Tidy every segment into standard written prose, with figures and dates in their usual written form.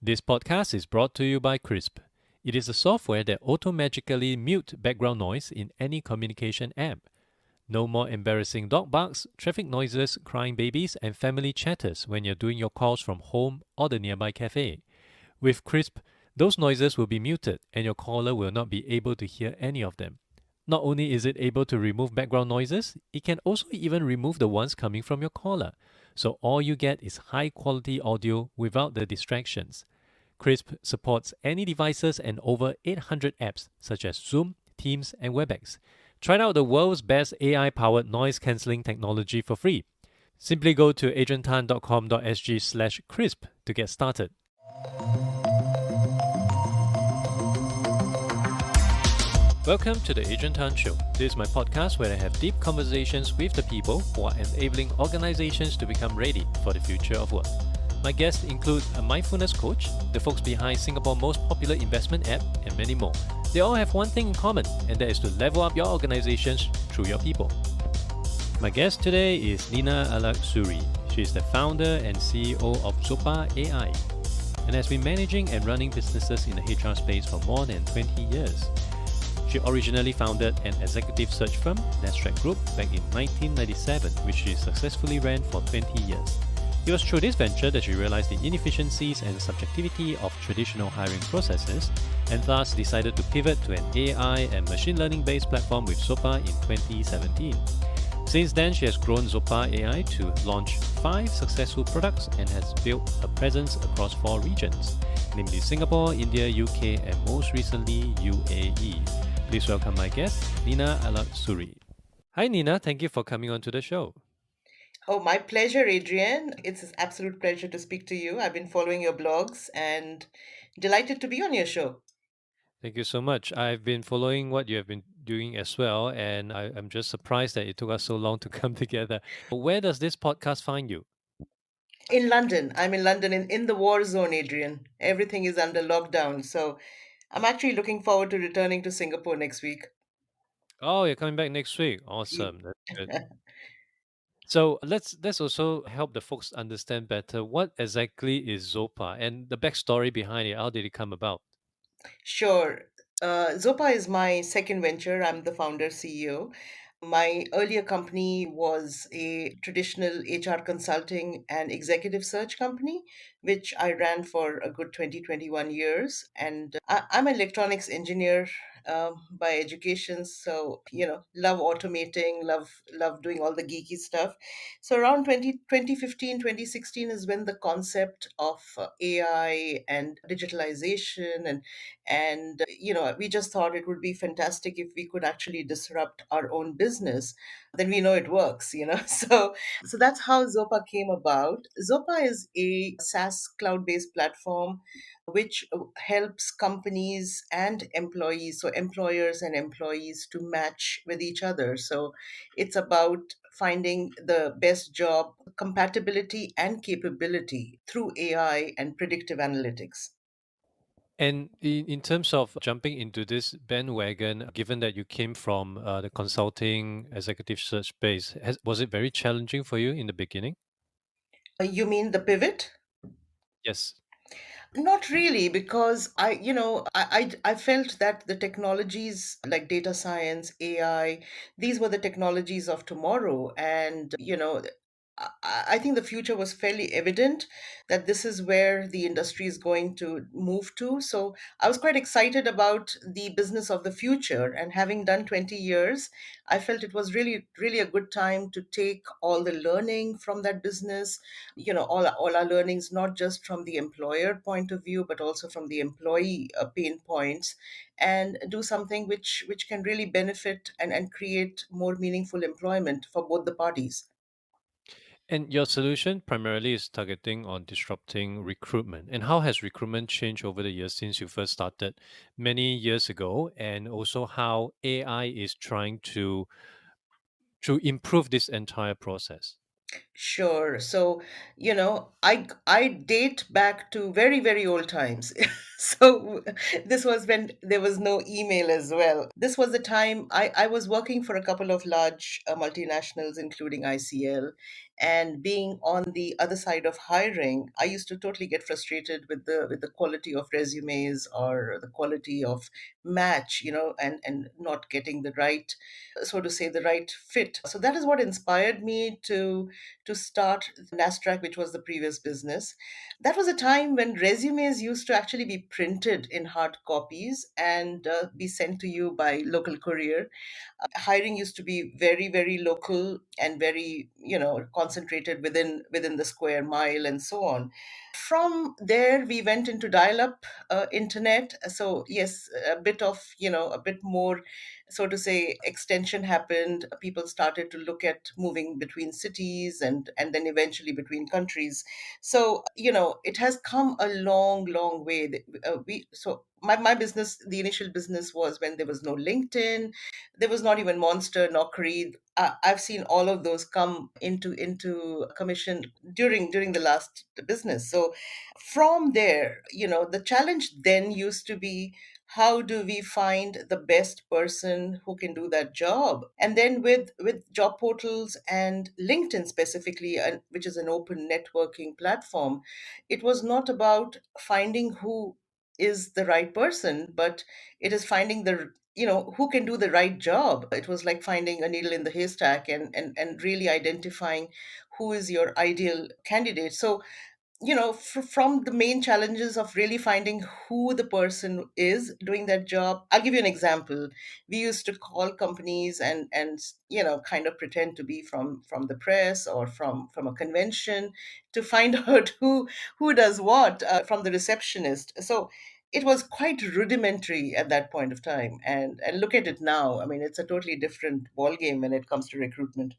This podcast is brought to you by Crisp. It is a software that auto-magically mute background noise in any communication app. No more embarrassing dog barks, traffic noises, crying babies, and family chatters when you're doing your calls from home or the nearby cafe. With Crisp, those noises will be muted and your caller will not be able to hear any of them. Not only is it able to remove background noises, it can also even remove the ones coming from your caller. So all you get is high quality audio without the distractions. Crisp supports any devices and over 800 apps such as Zoom, Teams, and WebEx. Try out the world's best AI powered noise cancelling technology for free. Simply go to adriantan.com.sg/crisp to get started. Welcome to the Adrian Tan Show. This is my podcast where I have deep conversations with the people who are enabling organizations to become ready for the future of work. My guests include a mindfulness coach, the folks behind Singapore's most popular investment app, and many more. They all have one thing in common, and that is to level up your organizations through your people. My guest today is Nina Alag Suri. She is the founder and CEO of X0PA AI and has been managing and running businesses in the HR space for more than 20 years. She originally founded an executive search firm, Nastrac Group, back in 1997, which she successfully ran for 20 years. It was through this venture that she realized the inefficiencies and subjectivity of traditional hiring processes, and thus decided to pivot to an AI and machine learning-based platform with X0PA in 2017. Since then, she has grown X0PA AI to launch 5 successful products and has built a presence across 4 regions, namely Singapore, India, UK, and most recently UAE. Please welcome my guest, Nina Alag Suri. Hi Nina, thank you for coming on to the show. Oh, my pleasure, Adrian. It's an absolute pleasure to speak to you. I've been following your blogs and delighted to be on your show. Thank you so much. I've been following what you have been doing as well, and I'm just surprised that it took us so long to come together. Where does this podcast find you? In London, I'm in London in the war zone, Adrian. Everything is under lockdown. So I'm actually looking forward to returning to Singapore next week. Oh, you're coming back next week. Awesome. That's good. So let's also help the folks understand better what exactly is Zopa and the backstory behind it. How did it come about? Sure. Zopa is my second venture. I'm the founder CEO. My earlier company was a traditional HR consulting and executive search company, which I ran for a good 20, 21 years. And I'm an electronics engineer by education. So, love automating, love doing all the geeky stuff. So around 2015, 2016 is when the concept of AI and digitalization and we just thought it would be fantastic if we could actually disrupt our own business. Then we know it works, so that's how Zopa came about. Zopa is a SaaS cloud-based platform which helps companies and employees, so employers and employees, to match with each other. So it's about finding the best job compatibility and capability through AI and predictive analytics. And in terms of jumping into this bandwagon, given that you came from the consulting executive search space, was it very challenging for you in the beginning? You mean the pivot? Yes. Not really, because I felt that the technologies like data science, AI, these were the technologies of tomorrow, and I think the future was fairly evident that this is where the industry is going to move to. So I was quite excited about the business of the future, and having done 20 years, I felt it was really, really a good time to take all the learning from that business, all our learnings, not just from the employer point of view but also from the employee pain points, and do something which can really benefit and create more meaningful employment for both the parties. And your solution primarily is targeting on disrupting recruitment. And how has recruitment changed over the years since you first started many years ago? And also how AI is trying to improve this entire process? Sure. So, I date back to very, very old times. So this was when there was no email as well. This was the time I was working for a couple of large multinationals, including ICL, and being on the other side of hiring, I used to totally get frustrated with the quality of resumes or the quality of match, and not getting the right, so to say, the right fit. So that is what inspired me to start Nastrac, which was the previous business. That was a time when resumes used to actually be printed in hard copies and be sent to you by local courier. Hiring used to be very, very local and very, concentrated within the square mile and so on. From there we went into dial up internet. So yes, a bit more, so to say, extension happened. People started to look at moving between cities and then eventually between countries. So it has come a long, long way. We so my business, the initial business, was when there was no LinkedIn, there was not even Monster, Naukri. I've seen all of those come into commission during the last business. So from there, the challenge then used to be, how do we find the best person who can do that job? And then with job portals and LinkedIn specifically, which is an open networking platform, it was not about finding who is the right person, but it is finding the, who can do the right job. It was like finding a needle in the haystack, and really identifying who is your ideal candidate. So from the main challenges of really finding who the person is doing that job, I'll give you an example. We used to call companies and kind of pretend to be from the press or from a convention to find out who does what, from the receptionist. So it was quite rudimentary at that point of time, and look at it now. I mean, it's a totally different ball game when it comes to recruitment.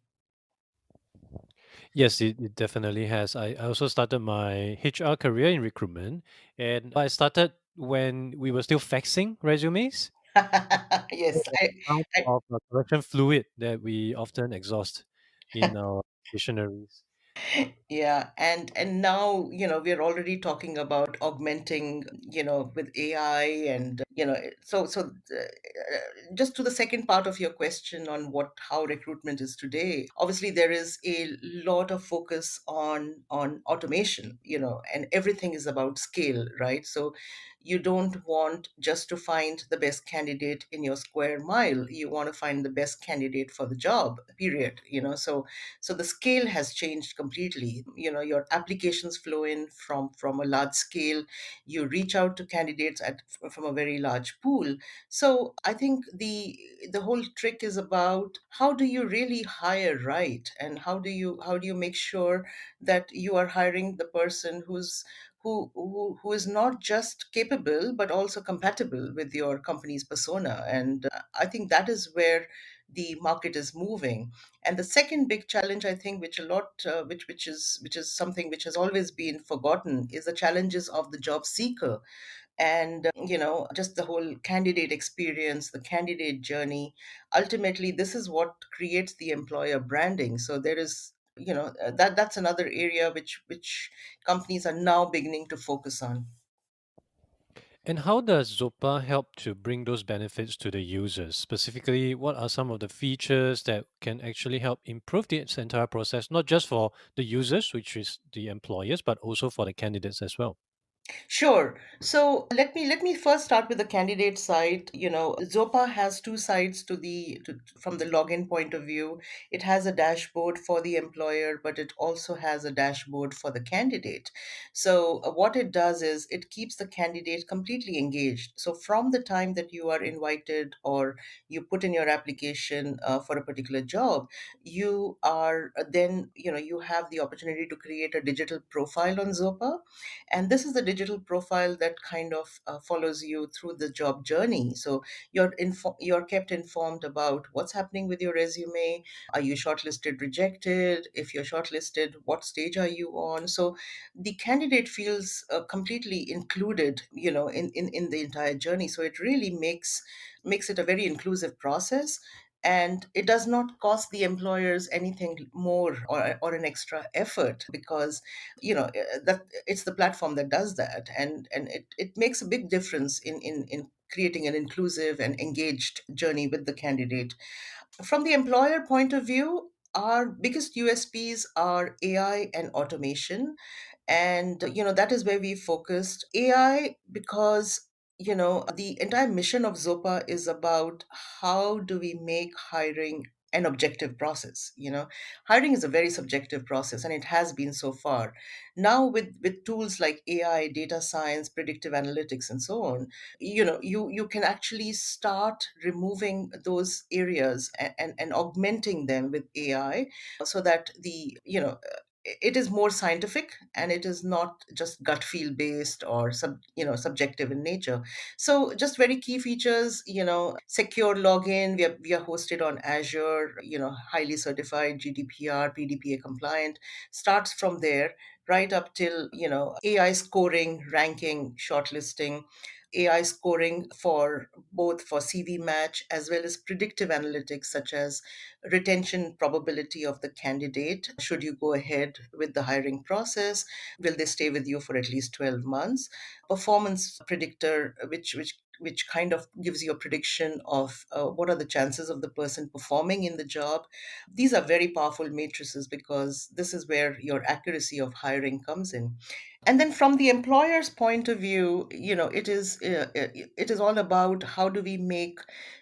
Yes, it definitely has. I also started my HR career in recruitment, and I started when we were still faxing resumes. Yes, Amount I of correction fluid that we often exhaust in our dictionaries. Yeah, and now, we're already talking about augmenting, with AI, and just to the second part of your question on what how recruitment is today. Obviously, there is a lot of focus on automation, and everything is about scale, right? So you don't want just to find the best candidate in your square mile. You want to find the best candidate for the job, period. So the scale has changed completely. Your applications flow in from a large scale. You reach out to candidates from a very large pool. So I think the whole trick is about, how do you really hire right, and how do you make sure that you are hiring the person who is not just capable but also compatible with your company's persona. And I think that is where the market is moving. And the second big challenge, I think, which a lot which is something which has always been forgotten, is the challenges of the job seeker. And just the whole candidate experience, the candidate journey. Ultimately, this is what creates the employer branding. So there is, that's another area which companies are now beginning to focus on. And how does Zopa help to bring those benefits to the users? Specifically, what are some of the features that can actually help improve this entire process, not just for the users, which is the employers, but also for the candidates as well? Sure. So let me first start with the candidate side. Zopa has two sides from the login point of view. It has a dashboard for the employer, but it also has a dashboard for the candidate. So what it does is it keeps the candidate completely engaged. So from the time that you are invited or you put in your application for a particular job, you are then, you have the opportunity to create a digital profile on Zopa, and this is the digital profile that kind of follows you through the job journey. So you're kept informed about what's happening with your resume. Are you shortlisted, rejected? If you're shortlisted, what stage are you on? So the candidate feels completely included, in the entire journey. So it really makes it a very inclusive process. and it does not cost the employers anything more, or an extra effort, because that it's the platform that does that, and it makes a big difference in creating an inclusive and engaged journey with the candidate. From the employer point of view, our biggest USPs are AI and automation. And that is where we focused AI, because the entire mission of Zopa is about how do we make hiring an objective process. Hiring is a very subjective process, and it has been so far. Now, with tools like AI, data science, predictive analytics, and so on, you can actually start removing those areas, and augmenting them with AI, so that the it is more scientific, and it is not just gut feel based, or subjective in nature. So just very key features, secure login. We are hosted on Azure, highly certified, GDPR, PDPA compliant. Starts from there, right up till AI scoring, ranking, shortlisting, AI scoring for both for CV match as well as predictive analytics, such as retention probability of the candidate. Should you go ahead with the hiring process? Will they stay with you for at least 12 months? Performance predictor, which kind of gives you a prediction of what are the chances of the person performing in the job. These are very powerful matrices, because this is where your accuracy of hiring comes in. And then from the employer's point of view, it is all about how do we make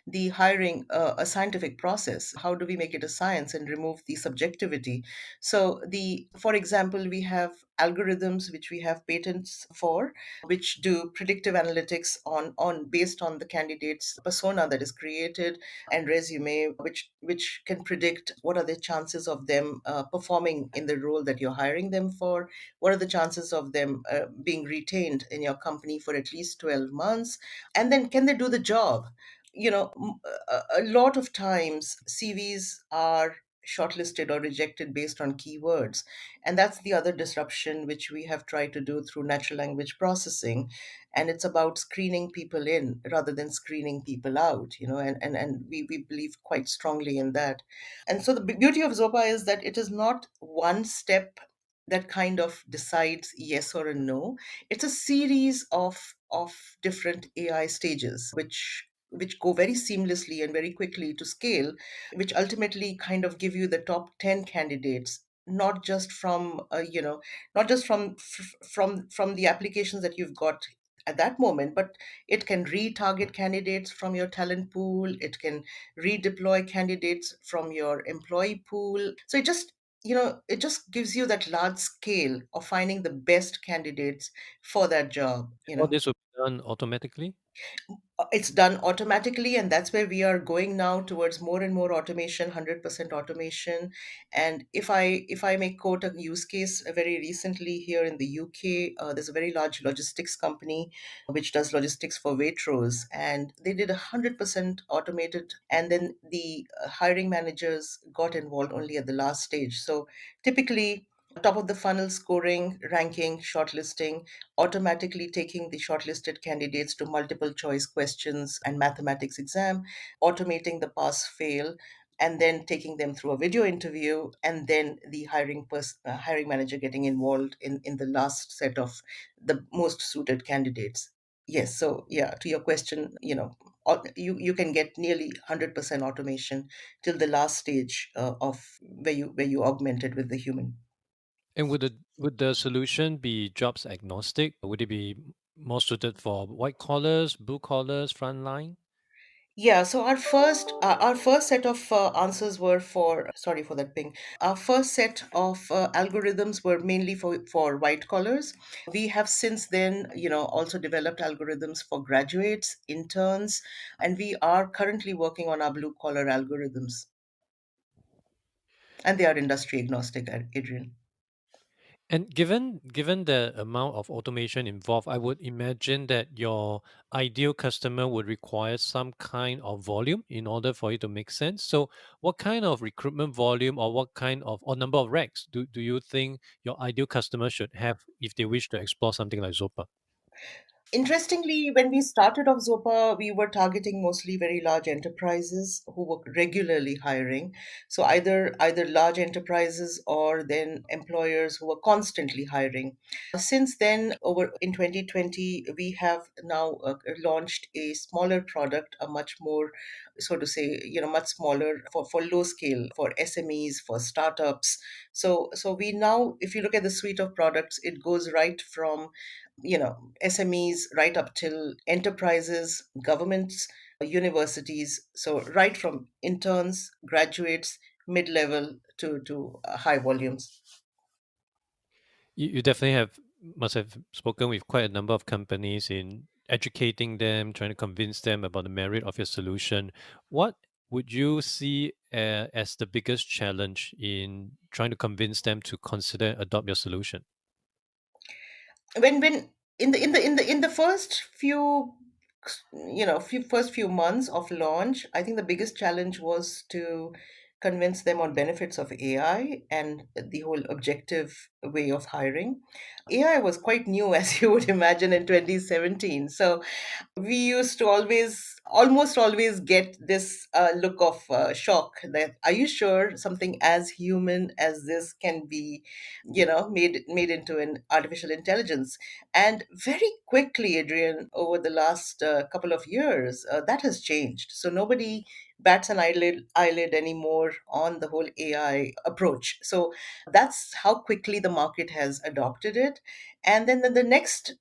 the hiring a scientific process. How do we make it a science and remove the subjectivity? So, for example, we have algorithms which we have patents for, which do predictive analytics on based on the candidate's persona that is created, and resume, which can predict what are the chances of them performing in the role that you're hiring them for. What are the chances of them being retained in your company for at least 12 months? And then, can they do the job? A lot of times CVs are shortlisted or rejected based on keywords. And that's the other disruption which we have tried to do through natural language processing. And it's about screening people in rather than screening people out, and we believe quite strongly in that. And so the beauty of Zopa is that it is not one step that kind of decides yes or a no. It's a series of different AI stages, which go very seamlessly and very quickly to scale, which ultimately kind of give you the top 10 candidates, not just from not just from the applications that you've got at that moment, but it can retarget candidates from your talent pool. It can redeploy candidates from your employee pool. So it just gives you that large scale of finding the best candidates for that job. All this will be done automatically. It's done automatically, and that's where we are going now, towards more and more automation, 100% automation. And if I may quote a use case, very recently here in the UK, there's a very large logistics company which does logistics for Waitrose, and they did 100% automated, and then the hiring managers got involved only at the last stage. So typically, top of the funnel scoring, ranking, shortlisting, automatically taking the shortlisted candidates to multiple choice questions and mathematics exam, automating the pass fail, and then taking them through a video interview, and then the hiring manager getting involved in the last set of the most suited candidates. Yes, so yeah, to your question, you can get nearly 100% automation till the last stage of where you augment it with the human. And would the solution be jobs agnostic? Would it be more suited for white collars, blue collars, frontline? Yeah, so our first set of answers were for, sorry for that ping. Our first set of algorithms were mainly for white collars. We have since then, also developed algorithms for graduates, interns, and we are currently working on our blue collar algorithms, and they are industry agnostic, Adrian. And given the amount of automation involved, I would imagine that your ideal customer would require some kind of volume in order for it to make sense. So, what kind of recruitment volume, or what kind of or number of racks do you think your ideal customer should have if they wish to explore something like Zopa? Interestingly, when we started off Zopa, we were targeting mostly very large enterprises who were regularly hiring. So either large enterprises or then employers who were constantly hiring. Since then, over in 2020, we have now launched a smaller product, a much more, so to say, much smaller for low scale, for SMEs, for startups. So we now, if you look at the suite of products, it goes right from SMEs right up till enterprises, governments, universities. So right from interns, graduates, mid-level to high volumes. You definitely have must have spoken with quite a number of companies in educating them, trying to convince them about the merit of your solution. What would you see as the biggest challenge in trying to convince them to consider adopt your solution? When in the first few first few months of launch, I think the biggest challenge was to convince them on benefits of AI and the whole objective way of hiring. AI was quite new, as you would imagine, in 2017. So we used to almost always get this look of shock that, are you sure something as human as this can be made into an artificial intelligence? And very quickly, Adrian, over the last couple of years, that has changed. So nobody bats an eyelid anymore on the whole AI approach. So that's how quickly the market has adopted it. And then the next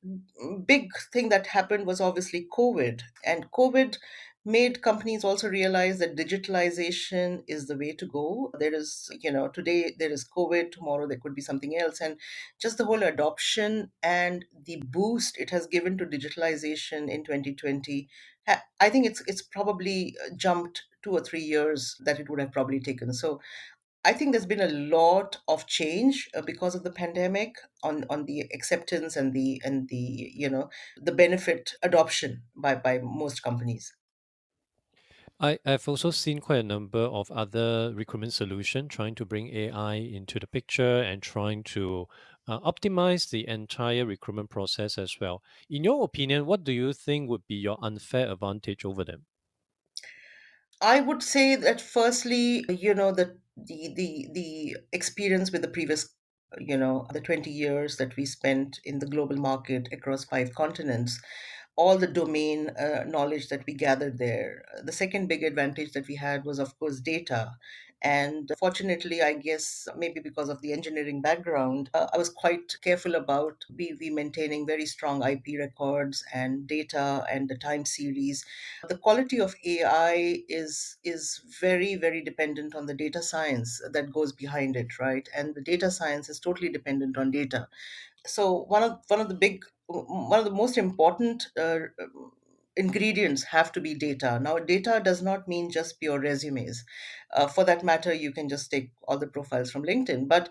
big thing that happened was obviously COVID. And COVID made companies also realize that digitalization is the way to go. There is, today there is COVID, tomorrow there could be something else. And just the whole adoption and the boost it has given to digitalization in 2020, I think it's probably jumped 2 or 3 years that it would have probably taken. So I think there's been a lot of change because of the pandemic on the acceptance and the benefit adoption by most companies. I've also seen quite a number of other recruitment solutions trying to bring AI into the picture and trying to optimize the entire recruitment process as well. In your opinion, what do you think would be your unfair advantage over them? I would say that firstly, the experience with the previous, the 20 years that we spent in the global market across 5 continents, all the domain knowledge that we gathered there. The second big advantage that we had was, of course, data. And fortunately, I guess maybe because of the engineering background, I was quite careful about we maintaining very strong IP records and data and the time series. The quality of AI is very, very dependent on the data science that goes behind it, right? And the data science is totally dependent on data. So one of the most important ingredients have to be data. Now, data does not mean just pure resumes. For that matter, you can just take all the profiles from LinkedIn, but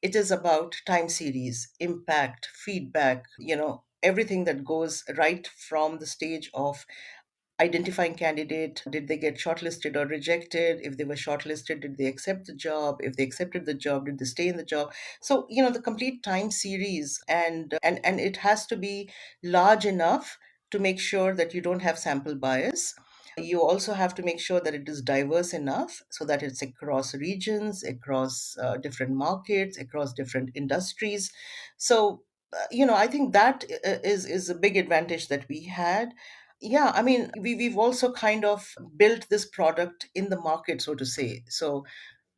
it is about time series, impact, feedback, everything that goes right from the stage of identifying candidate. Did they get shortlisted or rejected? If they were shortlisted, did they accept the job? If they accepted the job, did they stay in the job? So the complete time series, and it has to be large enough to make sure that you don't have sample bias. You also have to make sure that it is diverse enough so that it's across regions, across different markets, across different industries. So I think that is a big advantage that we had. Yeah, I mean, we've also kind of built this product in the market, so to say. So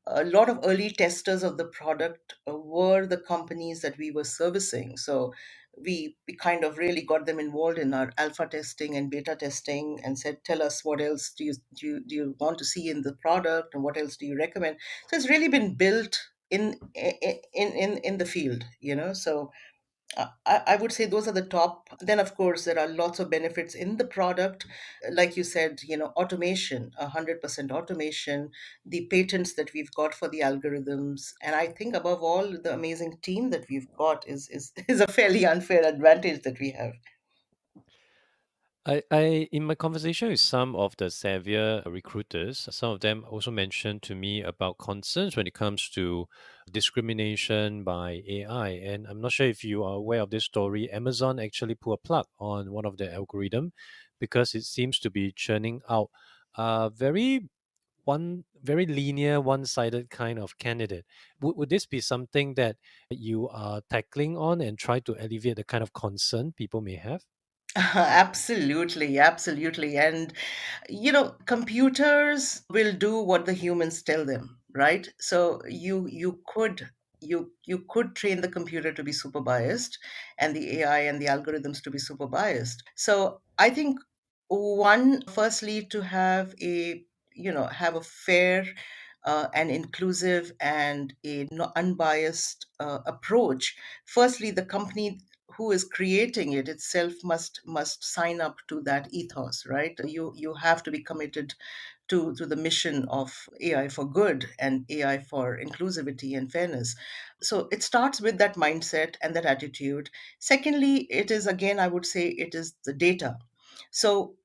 a lot of early testers of the product were the companies that we were servicing. So we kind of really got them involved in our alpha testing and beta testing and said, tell us what else do you want to see in the product, and what else do you recommend. So it's really been built in the field, so I would say those are the top. Then, of course, there are lots of benefits in the product. Like you said, automation, 100% automation, the patents that we've got for the algorithms. And I think above all, the amazing team that we've got is is a fairly unfair advantage that we have. In my conversation with some of the Xavier recruiters, some of them also mentioned to me about concerns when it comes to discrimination by AI. And I'm not sure if you are aware of this story. Amazon actually put a plug on one of their algorithm because it seems to be churning out very linear, one-sided kind of candidate. Would this be something that you are tackling on and try to alleviate the kind of concern people may have? Absolutely, absolutely. And computers will do what the humans tell them, right? So you could train the computer to be super biased and the AI and the algorithms to be super biased. So I think one, firstly, to have a fair and inclusive and a unbiased approach. Firstly, the company who is creating it itself must sign up to that ethos, right? You have to be committed to the mission of AI for good and AI for inclusivity and fairness. So it starts with that mindset and that attitude. Secondly, it is, again, I would say, it is the data. So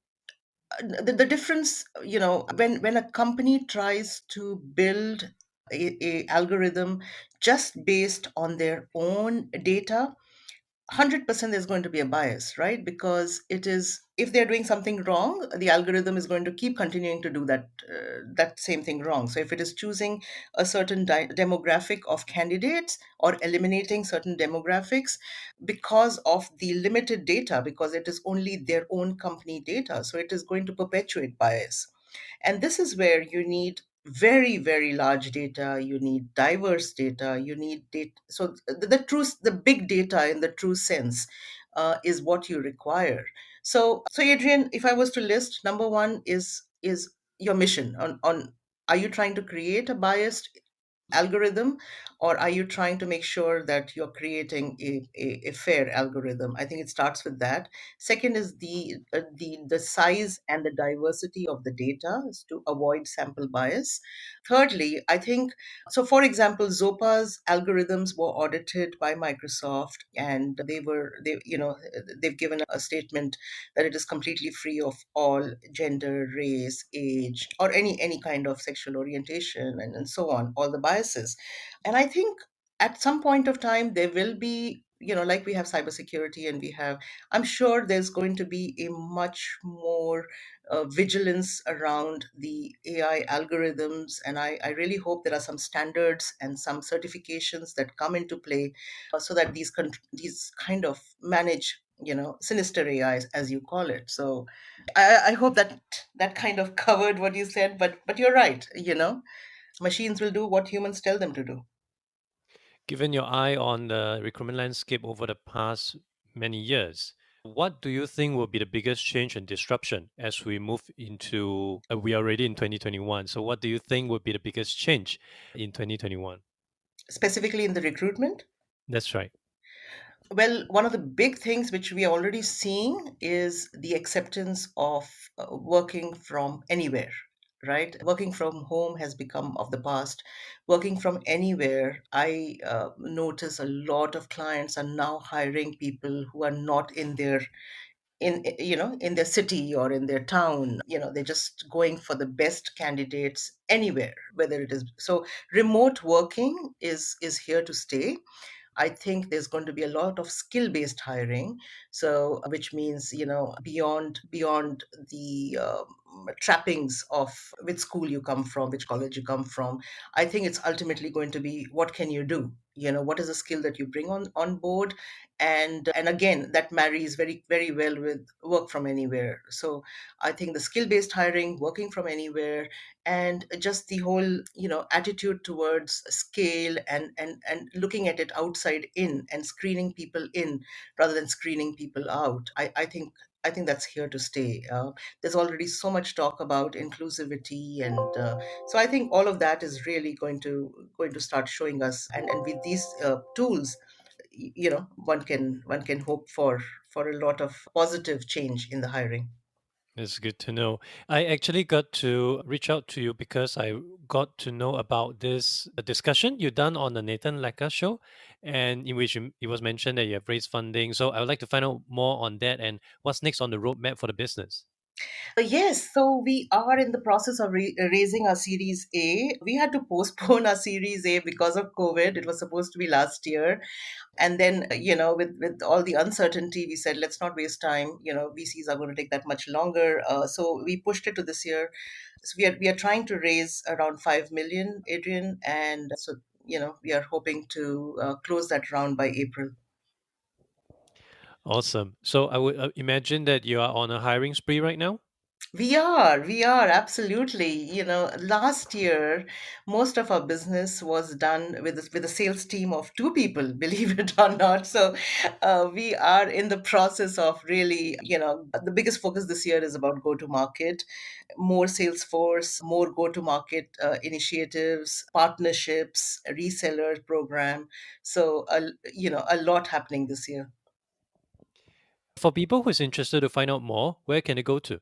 the difference, when a company tries to build a algorithm just based on their own data, 100% there's going to be a bias, right? Because it is, if they're doing something wrong, the algorithm is going to keep continuing to do that same thing wrong. So if it is choosing a certain demographic of candidates or eliminating certain demographics because of the limited data, because it is only their own company data, so it is going to perpetuate bias. And this is where you need very, very large data, you need diverse data, you need data. So the big data in the true sense is what you require. So Adrian, if I was to list, number one is your mission on are you trying to create a biased algorithm, or are you trying to make sure that you're creating a fair algorithm? I think it starts with that. Second is the size and the diversity of the data is to avoid sample bias. Thirdly, I think, so for example, Zopa's algorithms were audited by Microsoft, and they've given a statement that it is completely free of all gender, race, age, or any kind of sexual orientation, and so on, all the biases. And I think at some point of time there will be, like we have cybersecurity, and I'm sure there's going to be a much more vigilance around the AI algorithms. And I really hope there are some standards and some certifications that come into play, so that these kind of manage, sinister AIs, as you call it. So I hope that that kind of covered what you said, but you're right. Machines will do what humans tell them to do. Given your eye on the recruitment landscape over the past many years, what do you think will be the biggest change and disruption as we move into, we are already in 2021. So, what do you think would be the biggest change in 2021? Specifically in the recruitment, That's right. well, one of the big things which we are already seeing is the acceptance of working from anywhere, right? Working from home has become of the past. Working from anywhere, I notice a lot of clients are now hiring people who are not in their city or in their town. They're just going for the best candidates anywhere, whether it is. So remote working is here to stay. I think there's going to be a lot of skill-based hiring, so which means, beyond the trappings of which school you come from, which college you come from. I think it's ultimately going to be, what can you do? What is a skill that you bring on board? And again, that marries very, very well with work from anywhere. So I think the skill-based hiring, working from anywhere, and just the whole, attitude towards scale, and looking at it outside in and screening people in rather than screening people out. I think that's here to stay. There's already so much talk about inclusivity, and so I think all of that is really going to start showing us. And with these tools, one can hope for a lot of positive change in the hiring. It's good to know. I actually got to reach out to you because I got to know about this discussion you done on the Nathan Leka show, and in which it was mentioned that you have raised funding. So I would like to find out more on that and what's next on the roadmap for the business. Yes, so we are in the process of raising our Series A. We had to postpone our Series A because of COVID. It was supposed to be last year. And then, with all the uncertainty, we said, let's not waste time. VCs are going to take that much longer. So we pushed it to this year. So we are trying to raise around 5 million, Adrian. And so, we are hoping to close that round by April. Awesome. So I would imagine that you are on a hiring spree right now. We are absolutely. Last year, most of our business was done with a sales team of two people, believe it or not. So, we are in the process of really, the biggest focus this year is about go to market, more sales force, more go to market initiatives, partnerships, reseller program. So, a lot happening this year. For people who's interested to find out more, where can they go to?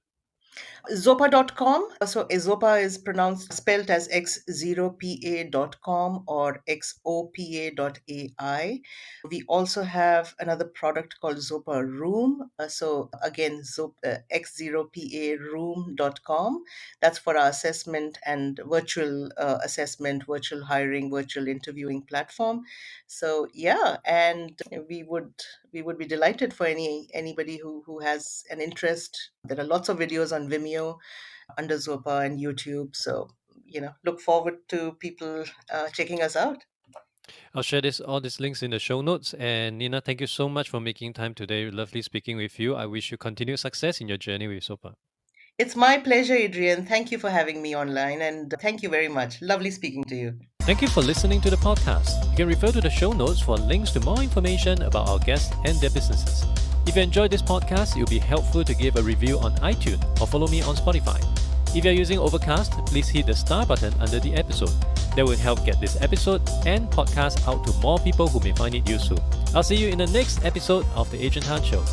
Zopa.com. So Zopa is pronounced spelled as X0PA.com or X0PA.ai. We also have another product called Zopa Room. So again, X0PA Room.com. That's for our assessment and virtual assessment, virtual hiring, virtual interviewing platform. So yeah, and we would be delighted for anybody who has an interest. There are lots of videos on Vimeo under Zopa and YouTube. So, look forward to people checking us out. I'll share all these links in the show notes. And Nina, thank you so much for making time today. Lovely speaking with you. I wish you continued success in your journey with SOPA. It's my pleasure, Adrian. Thank you for having me online and thank you very much. Lovely speaking to you. Thank you for listening to the podcast. You can refer to the show notes for links to more information about our guests and their businesses. If you enjoyed this podcast, it would be helpful to give a review on iTunes or follow me on Spotify. If you're using Overcast, please hit the star button under the episode. That will help get this episode and podcast out to more people who may find it useful. I'll see you in the next episode of The Agent Han Show.